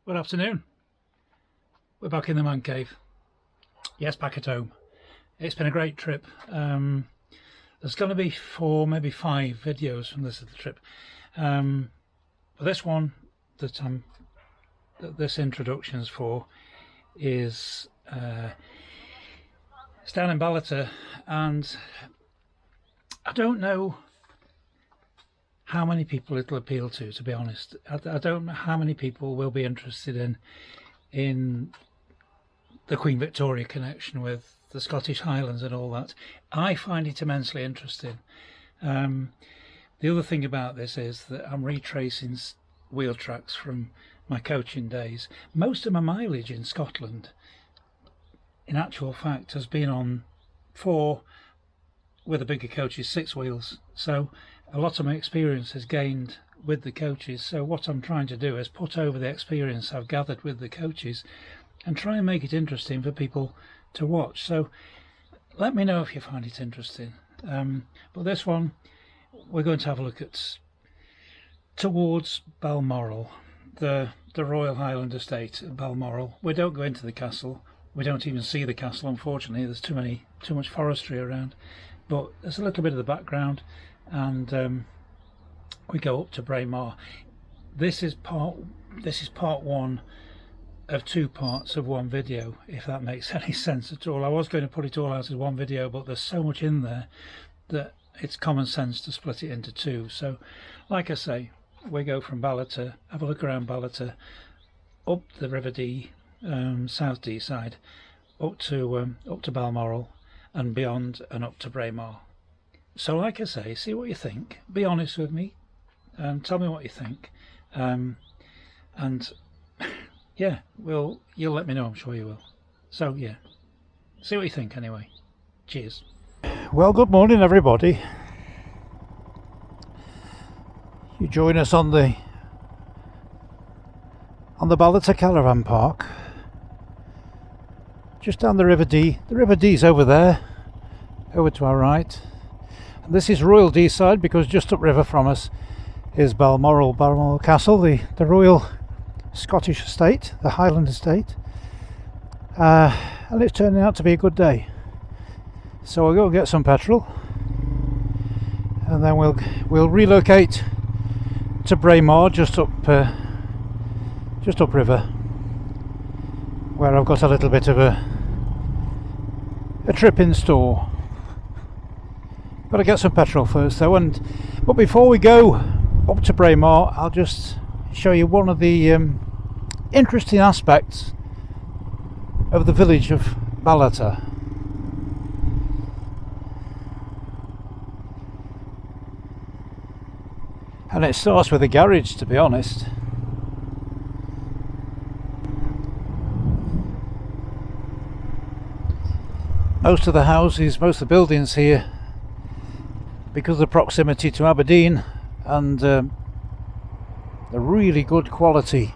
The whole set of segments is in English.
Good afternoon. We're back in the man cave. Yes, back at home. It's been a great trip. There's going to be 4, maybe 5 videos from this little trip. But this one that this introduction's for is it's down in Ballater, and I don't know how many people it'll appeal to be honest. I don't know how many people will be interested in the Queen Victoria connection with the Scottish Highlands and all that. I find it immensely interesting. The other thing about this is that I'm retracing wheel tracks from my coaching days. Most of my mileage in Scotland, in actual fact, has been on 4, with the bigger coaches, 6 wheels. So a lot of my experience is gained with the coaches. So what I'm trying to do is put over the experience I've gathered with the coaches and try and make it interesting for people to watch. So let me know if you find it interesting. But this one, we're going to have a look at towards Balmoral, the Royal Highland Estate at Balmoral. We don't go into the castle. We don't even see the castle, unfortunately. There's too much forestry around. But there's a little bit of the background, and we go up to Braemar. This is part 1 of 2 parts of one video, if that makes any sense at all. I was going to put it all out as one video, but there's so much in there that it's common sense to split it into 2. So like I say, we go from Ballater, have a look around Ballater, up the River Dee, South Deeside, up to Balmoral and beyond, and up to Braemar. So like I say, see what you think, be honest with me, tell me what you think, and yeah, you'll let me know, I'm sure you will. So yeah, see what you think anyway. Cheers. Well, good morning everybody. You join us on the Ballater Caravan Park, just down the River Dee. The River Dee's over there, over to our right. And this is Royal Deeside, because just upriver from us is Balmoral Castle, the Royal Scottish Estate, the Highland Estate. And it's turning out to be a good day. So we'll go and get some petrol, and then we'll relocate to Braemar, just upriver, where I've got a little bit of a trip in store. Got to get some petrol first though, but before we go up to Braemar, I'll just show you one of the interesting aspects of the village of Ballater. And it starts with a garage, to be honest. Most of the houses, most of the buildings here, because of the proximity to Aberdeen and the really good quality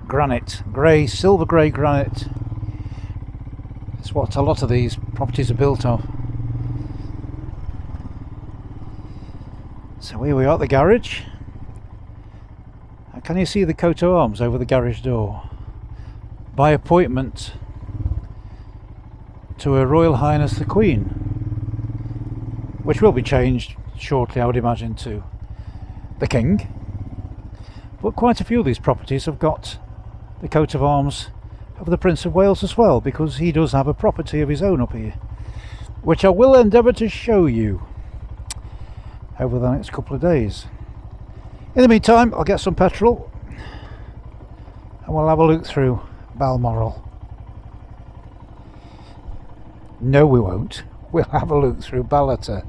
granite, silver grey granite, it's what a lot of these properties are built of. So here we are at the garage. Can you see the coat of arms over the garage door? By appointment to Her Royal Highness the Queen, which will be changed shortly, I would imagine, to the King. But quite a few of these properties have got the coat of arms of the Prince of Wales as well, because he does have a property of his own up here, which I will endeavour to show you over the next couple of days. In the meantime, I'll get some petrol and we'll have a look through Balmoral. No, we won't. We'll have a look through Ballater.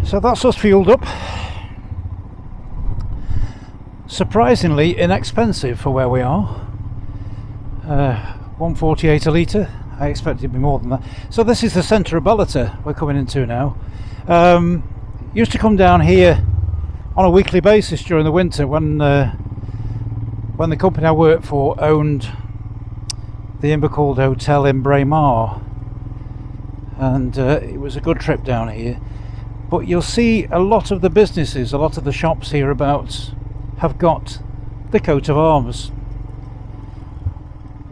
So that's us fueled up. Surprisingly inexpensive for where we are. 148 a litre. I expected it to be more than that. So this is the centre of Ballater we're coming into now. Used to come down here on a weekly basis during the winter when the company I worked for owned the Invercold Hotel in Braemar. and it was a good trip down here. But you'll see a lot of the businesses, a lot of the shops hereabouts have got the coat of arms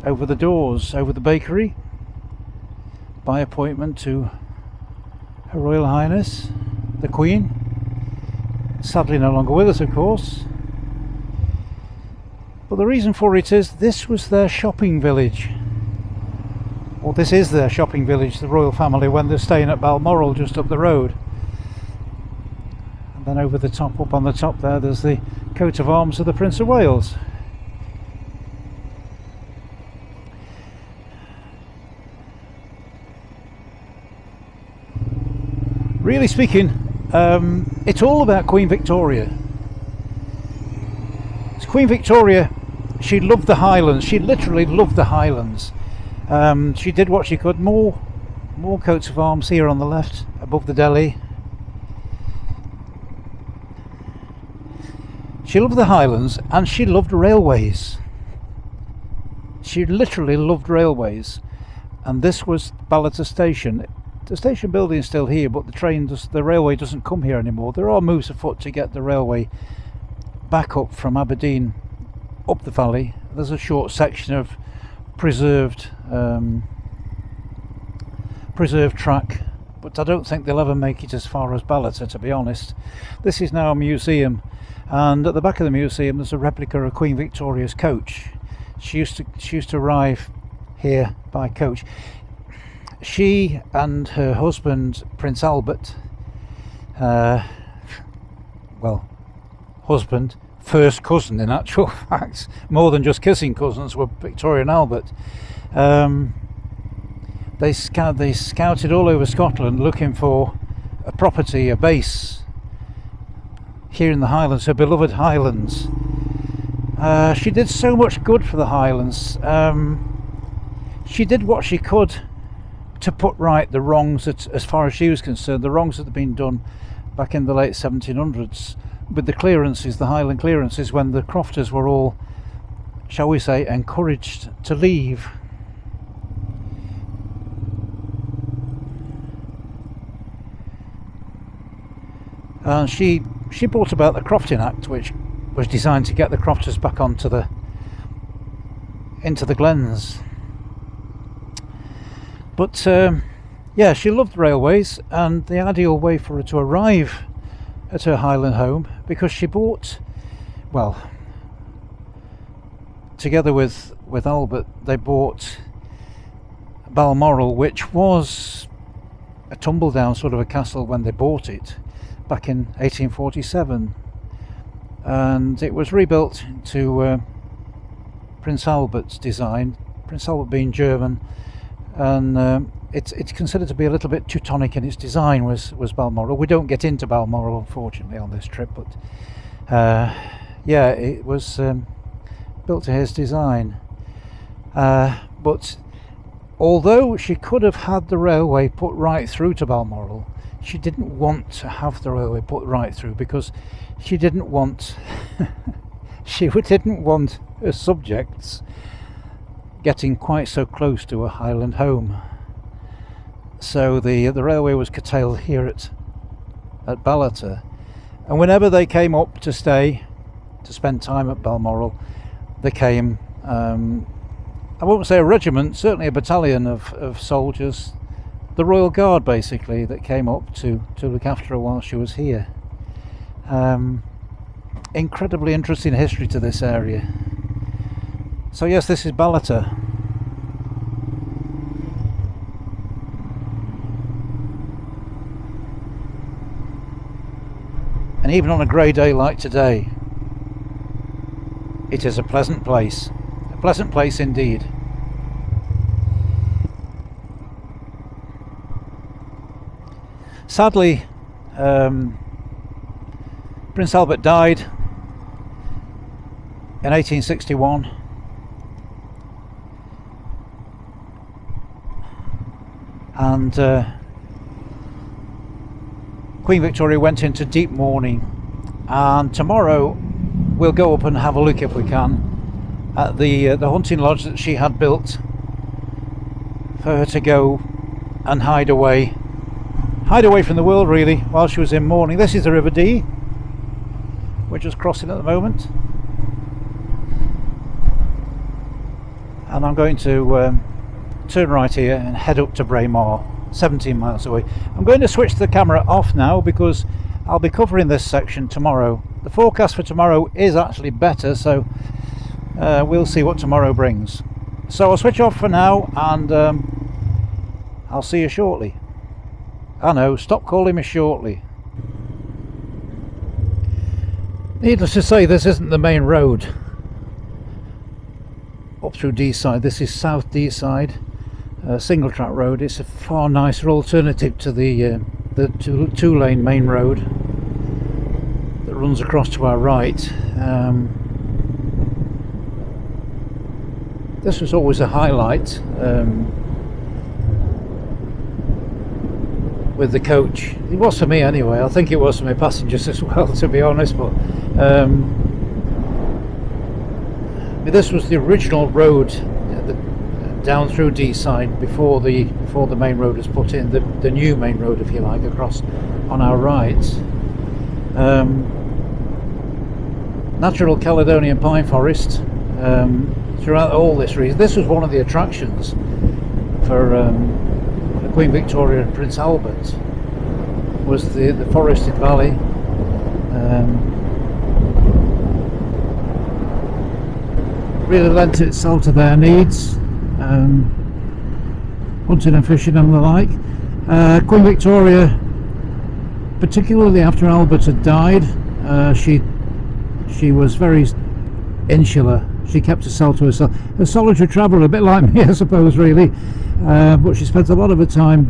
over the doors, over the bakery, by appointment to Her Royal Highness the Queen, sadly no longer with us of course. But the reason for it is this was their shopping village. Well, this is their shopping village, the royal family, when they're staying at Balmoral just up the road. And then over the top, up on the top there, there's the coat of arms of the Prince of Wales. Really speaking, it's all about Queen Victoria. It's Queen Victoria, she loved the Highlands, she literally loved the Highlands. She did what she could. More coats of arms here on the left, above the deli. She loved the Highlands and she loved railways. She literally loved railways, and this was Balmoral Station. The station building is still here, but the railway doesn't come here anymore. There are moves afoot to get the railway back up from Aberdeen up the valley. There's a short section of preserved track, but I don't think they'll ever make it as far as Balmoral, to be honest. This is now a museum, and at the back of the museum there's a replica of Queen Victoria's coach. She used to arrive here by coach. She and her husband Prince Albert, husband, first cousin in actual fact, more than just kissing cousins, were Victoria and Albert. They scouted all over Scotland looking for a property, a base here in the Highlands, her beloved Highlands. She did so much good for the Highlands. She did what she could to put right the wrongs that, as far as she was concerned, the wrongs that had been done back in the late 1700s with the clearances, the Highland clearances, when the crofters were all, shall we say, encouraged to leave. And she brought about the Crofting Act, which was designed to get the crofters back into the glens. But yeah, she loved railways, and the ideal way for her to arrive at her Highland home, because she bought, well, together with Albert, they bought Balmoral, which was a tumble down sort of a castle when they bought it back in 1847, and it was rebuilt to Prince Albert's design, Prince Albert being German, and it's considered to be a little bit Teutonic in its design, was Balmoral. We don't get into Balmoral unfortunately on this trip, but yeah, it was built to his design. But although she could have had the railway put right through to Balmoral, she didn't want to have the railway put right through, because she didn't want she didn't want her subjects getting quite so close to a Highland home. So the railway was curtailed here at Balmoral, and whenever they came up to spend time at Balmoral, they came, I won't say a regiment, certainly a battalion of soldiers, the Royal Guard basically, that came up to look after her while she was here. Incredibly interesting history to this area. So yes, this is Balmoral. And even on a grey day like today, it is a pleasant place indeed. Sadly, Prince Albert died in 1861, and Queen Victoria went into deep mourning, and tomorrow we'll go up and have a look, if we can, at the hunting lodge that she had built for her to go and hide away from the world really while she was in mourning. This is the River Dee we're just crossing at the moment, and I'm going to turn right here and head up to Braemar, 17 miles away. I'm going to switch the camera off now because I'll be covering this section tomorrow. The forecast for tomorrow is actually better, so we'll see what tomorrow brings. So I'll switch off for now, and I'll see you shortly. I know, stop calling me shortly. Needless to say, this isn't the main road up through Deeside. This is South Deeside, single track road. It's a far nicer alternative to the two-lane main road that runs across to our right. This was always a highlight with the coach. It was for me anyway. I think it was for my passengers as well, to be honest. But this was the original road down through Deeside before the main road was put in. The new main road, if you like, across on our right. Natural Caledonian pine forest throughout all this region. This was one of the attractions for Queen Victoria and Prince Albert, was the forested valley. Really lent itself to their needs, hunting and fishing and the like. Queen Victoria, particularly after Albert had died, she was very insular. She kept herself to herself, a solitary traveller, a bit like me I suppose really, but she spent a lot of her time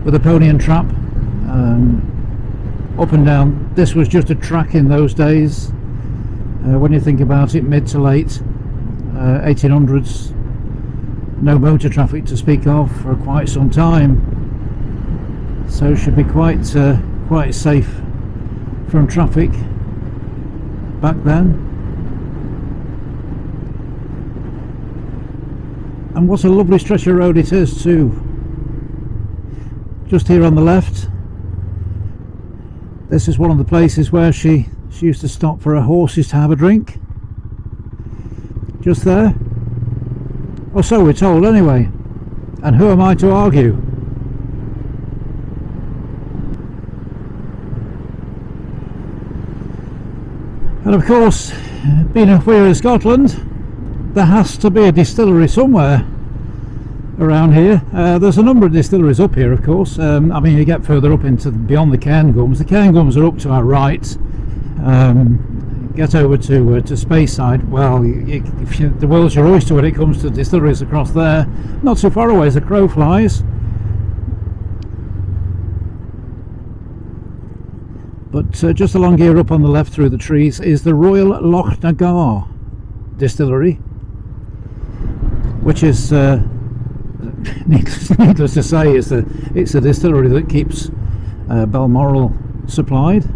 with a pony and trap, up and down. This was just a track in those days, when you think about it, mid to late 1800s. No motor traffic to speak of for quite some time, so should be quite safe from traffic back then. And what a lovely stretch of road it is too. Just here on the left, this is one of the places where she used to stop for her horses to have a drink. Just there, or so we're told anyway, and who am I to argue? And of course, being we're in Scotland, there has to be a distillery somewhere around here. There's a number of distilleries up here, of course. I mean, you get further up into beyond the Cairngorms. The Cairngorms are up to our right. Get over to Speyside. Well, the world's your oyster when it comes to distilleries across there. Not so far away as the crow flies. But just along here, up on the left through the trees, is the Royal Lochnagar Distillery, which is needless to say, it's a distillery that keeps Balmoral supplied.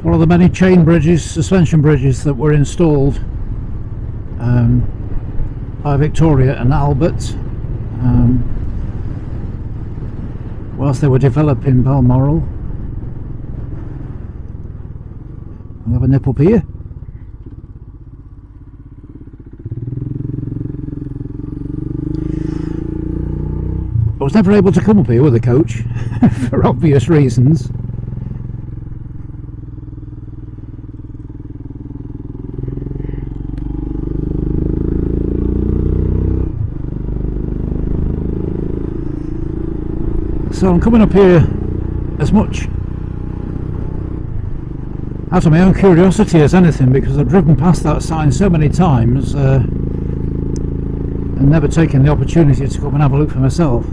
One of the many chain bridges, suspension bridges that were installed by Victoria and Albert whilst they were developing Balmoral. I'll have a nip up here. I was never able to come up here with a coach for obvious reasons. So I'm coming up here as much out of my own curiosity as anything, because I've driven past that sign so many times and never taken the opportunity to come and have a look for myself.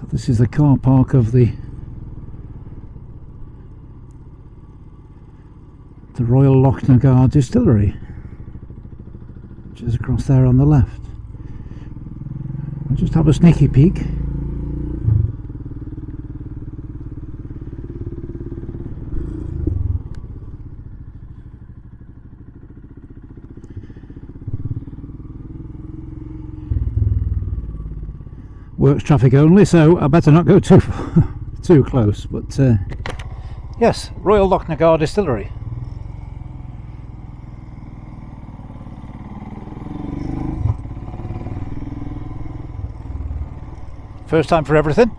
So this is the car park of the Royal Lochnagar Distillery, which is across there on the left. I'll just have a sneaky peek. Works traffic only, so I better not go too too close. But yes, Royal Lochnagar Distillery. First time for everything.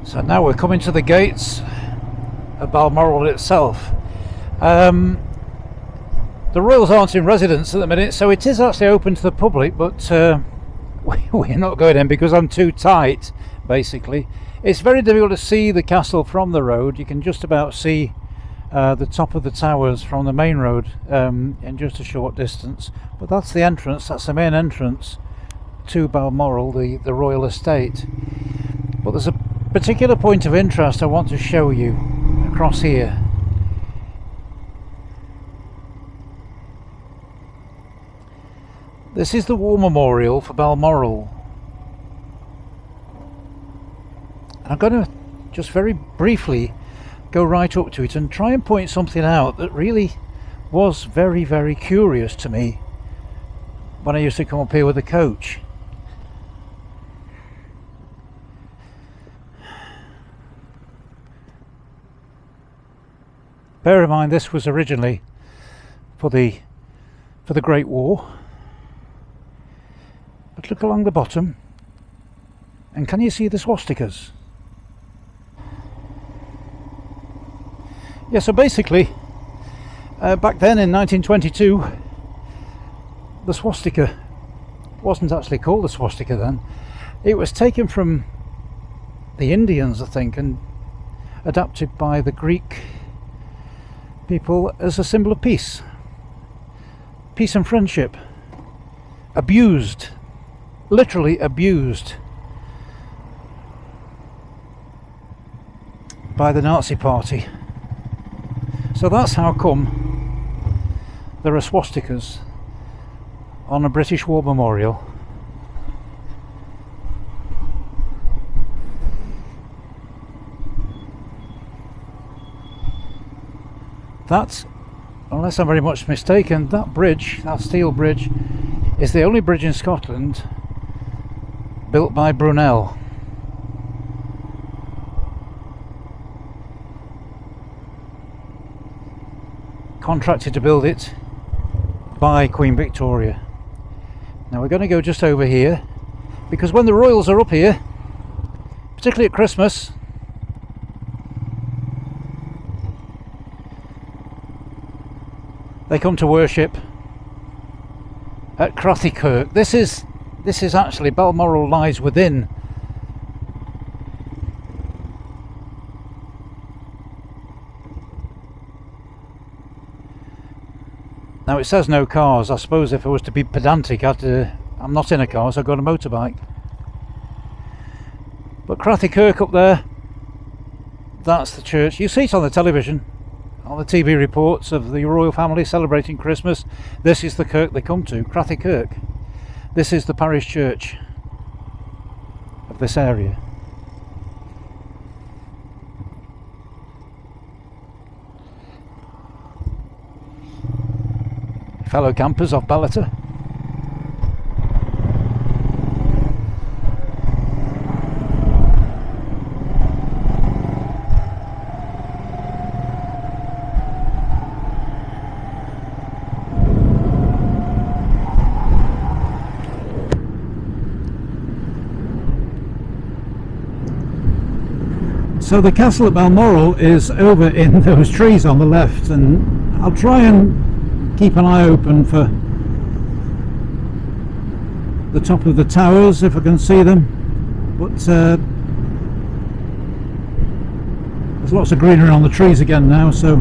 So now we're coming to the gates of Balmoral itself. The Royals aren't in residence at the minute, so it is actually open to the public, but we're not going in because I'm too tight, basically. It's very difficult to see the castle from the road. You can just about see the top of the towers from the main road in just a short distance, but that's the entrance, that's the main entrance to Balmoral, the royal estate. But there's a particular point of interest I want to show you across here. This is the war memorial for Balmoral, and I'm going to just very briefly go right up to it and try and point something out that really was very, very curious to me when I used to come up here with the coach. Bear in mind, this was originally for the Great War. But look along the bottom, and can you see the swastikas? Yeah, so basically, back then in 1922, the swastika wasn't actually called a swastika then. It was taken from the Indians, I think, and adapted by the Greek people as a symbol of peace. Peace and friendship. Abused. Literally abused by the Nazi Party. So that's how come there are swastikas on a British War Memorial. That, unless I'm very much mistaken, that bridge, that steel bridge, is the only bridge in Scotland built by Brunel. Contracted to build it by Queen Victoria. Now we're going to go just over here, because when the royals are up here, particularly at Christmas, they come to worship at Crathie. This is actually, Balmoral lies within now. It says no cars. I suppose if I was to be pedantic, I'm not in a car, so I've got a motorbike. But Crathie up there, that's the church. You see it on the television, on the TV reports of the royal family celebrating Christmas. This is the kirk they come to, Crathie. This is the parish church of this area. Fellow campers of Ballater. So the castle at Balmoral is over in those trees on the left, and I'll try and keep an eye open for the top of the towers if I can see them, but there's lots of greenery on the trees again now, so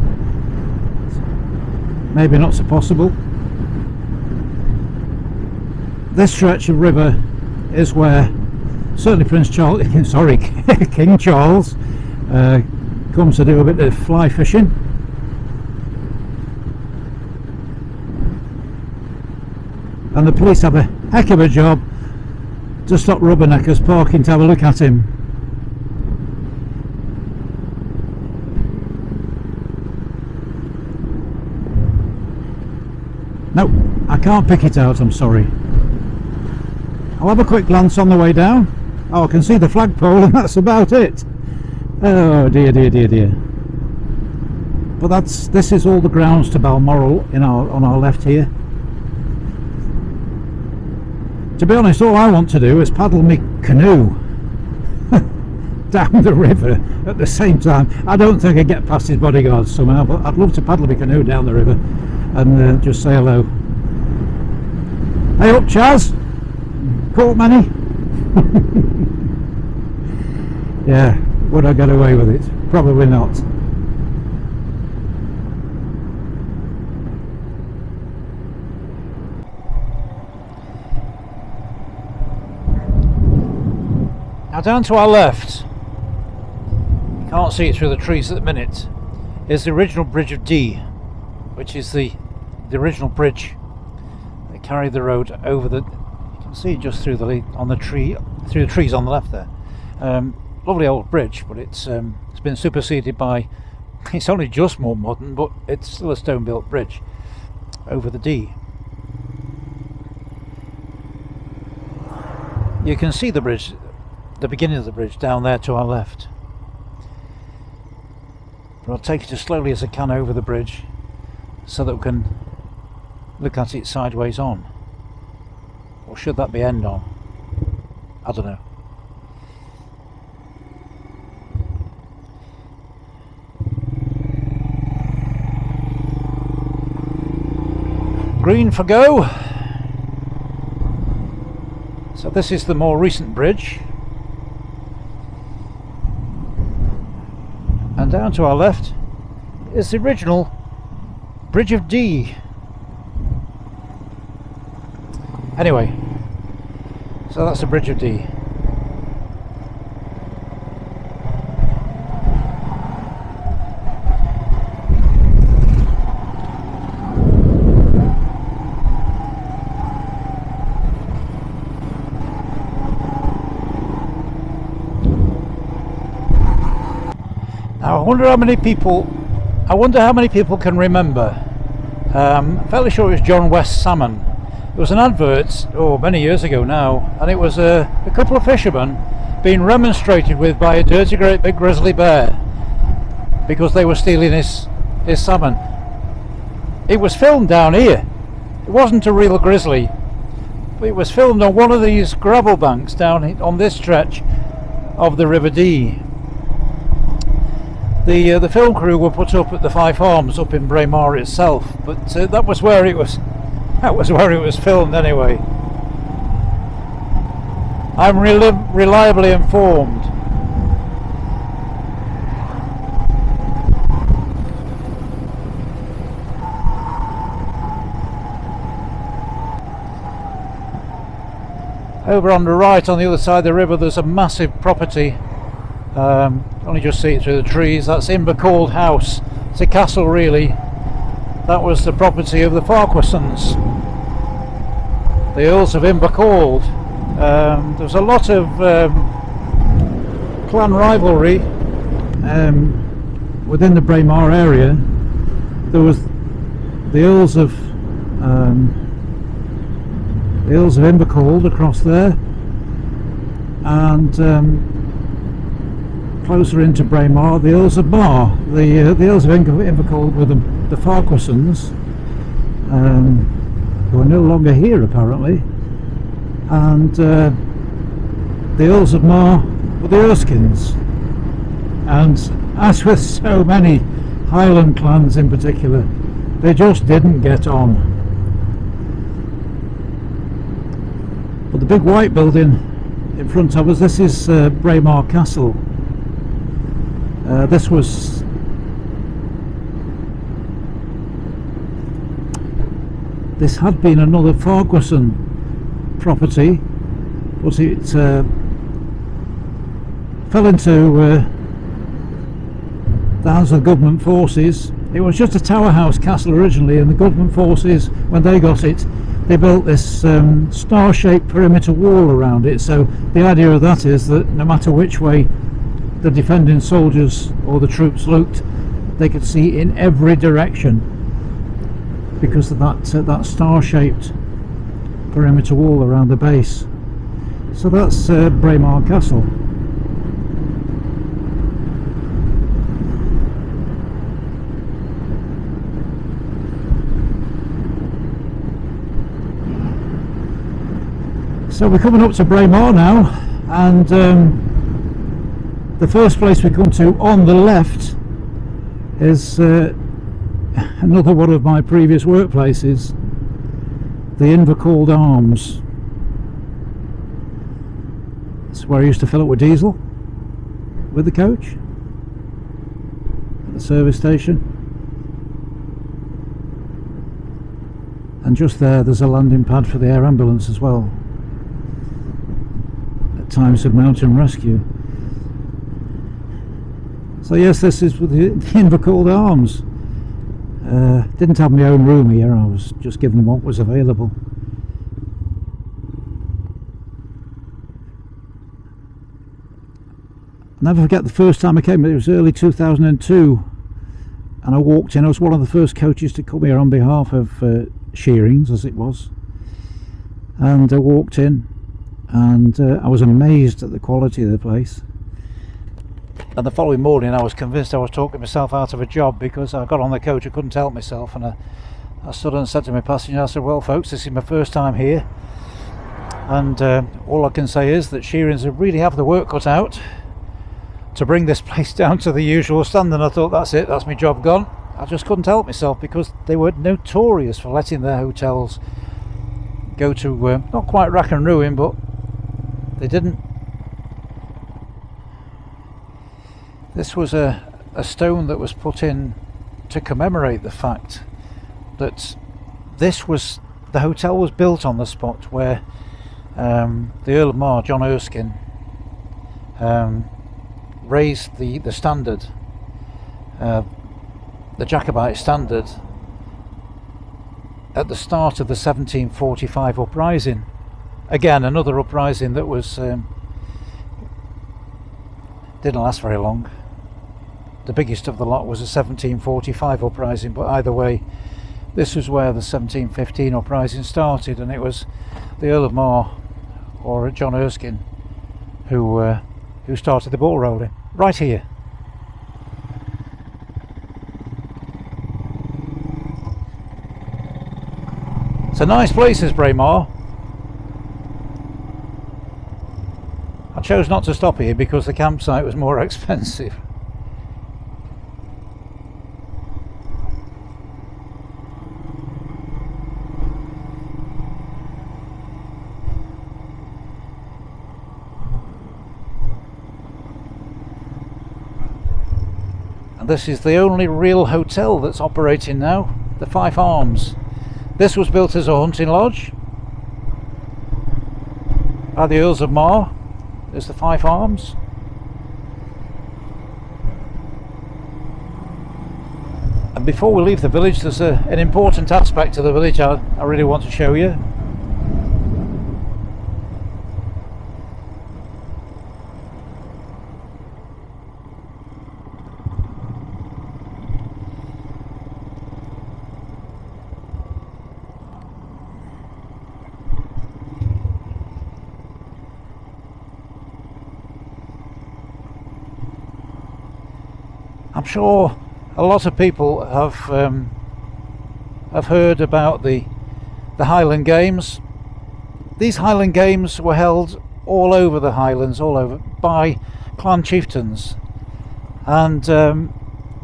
maybe not so possible. This stretch of river is where certainly Prince Charles, sorry, King Charles comes to do a bit of fly fishing. And the police have a heck of a job to stop rubberneckers parking to have a look at him. No, I can't pick it out, I'm sorry. I'll have a quick glance on the way down. Oh, I can see the flagpole and that's about it. Oh dear, dear, dear, dear. But this is all the grounds to Balmoral on our left here. To be honest, all I want to do is paddle my canoe down the river at the same time. I don't think I'd get past his bodyguards somehow, but I'd love to paddle my canoe down the river and just say hello. Hey up, Chaz! Caught many? Yeah, would I get away with it? Probably not. Now down to our left, you can't see it through the trees at the minute, is the original Bridge of Dee, which is the original bridge that carried the road over the, you can see it just through the through the trees on the left there. Lovely old bridge, but it's been superseded by, it's only just more modern, but it's still a stone built bridge over the Dee. You can see the bridge, the beginning of the bridge down there to our left, but I'll take it as slowly as I can over the bridge so that we can look at it sideways on, or should that be end on? I don't know. Green for go. So this is the more recent bridge. And down to our left is the original Bridge of Dee. Anyway, so that's the Bridge of Dee. Now I wonder how many people can remember. I'm fairly sure it was John West Salmon. There was an advert, many years ago now, and it was a couple of fishermen being remonstrated with by a dirty great big grizzly bear because they were stealing his salmon. It was filmed down here. It wasn't a real grizzly, but it was filmed on one of these gravel banks down on this stretch of the River Dee. The film crew were put up at the Five Arms up in Braemar itself, but that was where it was filmed anyway. I'm reliably informed. Over on the right, on the other side of the river, there's a massive property. Only just see it through the trees. That's Invercold House. It's a castle, really. That was the property of the Farquharsons, the Earls of Invercold. There's a lot of clan rivalry within the Braemar area. There was the Earls of Invercold across there, and closer into Braemar, the Earls of Mar. The Earls of Invercold were the Farquharsons, who are no longer here apparently, and the Earls of Mar were the Erskines. And as with so many Highland clans in particular, they just didn't get on. But the big white building in front of us, this is Braemar Castle. this had been another Farquharson property, but it fell into the hands of government forces. It was just a tower house castle originally, and the government forces, when they got it, they built this star-shaped perimeter wall around it. So the idea of that is that no matter which way the defending soldiers or the troops looked, they could see in every direction because of that star-shaped perimeter wall around the base. So that's Braemar Castle. So we're coming up to Braemar now, and the first place we come to on the left is another one of my previous workplaces, the Invercold Arms. It's where I used to fill up with diesel with the coach at the service station. And just there's a landing pad for the air ambulance as well, at times of mountain rescue. So yes, this is with the Invercold Arms. Didn't have my own room here, I was just given what was available. I'll never forget the first time I came. It was early 2002, and I walked in. I was one of the first coaches to come here on behalf of Shearings, as it was. And I walked in, and I was amazed at the quality of the place. And the following morning I was convinced I was talking myself out of a job, because I got on the coach, I couldn't help myself, and I stood and said to my passenger, I said, well folks, this is my first time here, and all I can say is that Shearings really have the work cut out to bring this place down to the usual standard. And I thought, that's it, that's my job gone. I just couldn't help myself, because they were notorious for letting their hotels go to not quite rack and ruin, but they didn't. This was a stone that was put in to commemorate the fact that the hotel was built on the spot where the Earl of Mar, John Erskine, raised the standard, the Jacobite standard, at the start of the 1745 uprising. Again, another uprising that was didn't last very long. The biggest of the lot was a 1745 uprising, but either way, this was where the 1715 uprising started, and it was the Earl of Mar, or John Erskine, who started the ball rolling right here. It's a nice place, is Braemar. I chose not to stop here because the campsite was more expensive. And this is the only real hotel that's operating now, the Fife Arms. This was built as a hunting lodge by the Earls of Mar. There's the Fife Arms. And before we leave the village, there's an important aspect of the village I really want to show you. I'm sure a lot of people have heard about the Highland Games. These Highland Games were held all over the Highlands, all over, by clan chieftains, and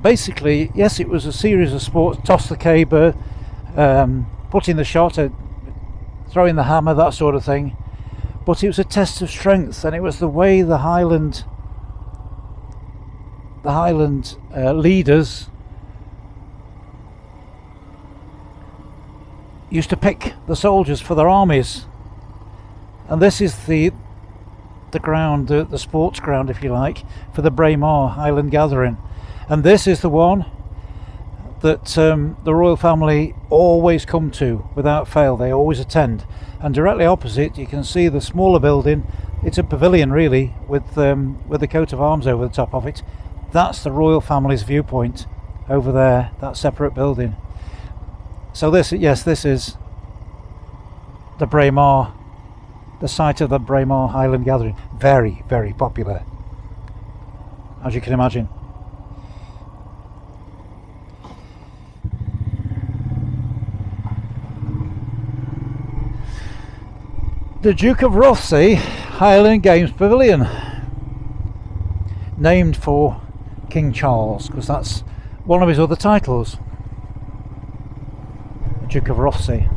basically, yes, it was a series of sports: toss the caber, putting the shot, throwing the hammer, that sort of thing. But it was a test of strength, and it was the way the Highland leaders used to pick the soldiers for their armies. And this is the ground, the sports ground, if you like, for the Braemar Highland Gathering. And this is the one that the royal family always come to without fail. They always attend. And directly opposite you can see the smaller building. It's a pavilion really, with the coat of arms over the top of it. That's the royal family's viewpoint over there, that separate building. So this is the Braemar, the site of the Braemar Highland Gathering. Very, very popular, as you can imagine. The Duke of Rothesay Highland Games Pavilion, named for King Charles, because that's one of his other titles, the Duke of Rothesay.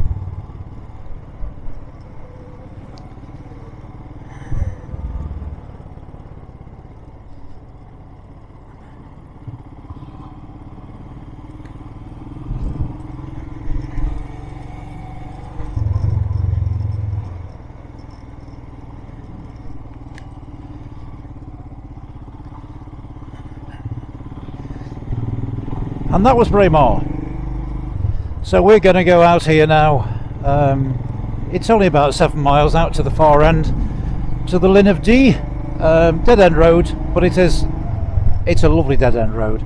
And that was Braemar. So we're going to go out here now. It's only about 7 miles out to the far end, to the Linn of Dee, dead end road, but it's a lovely dead end road.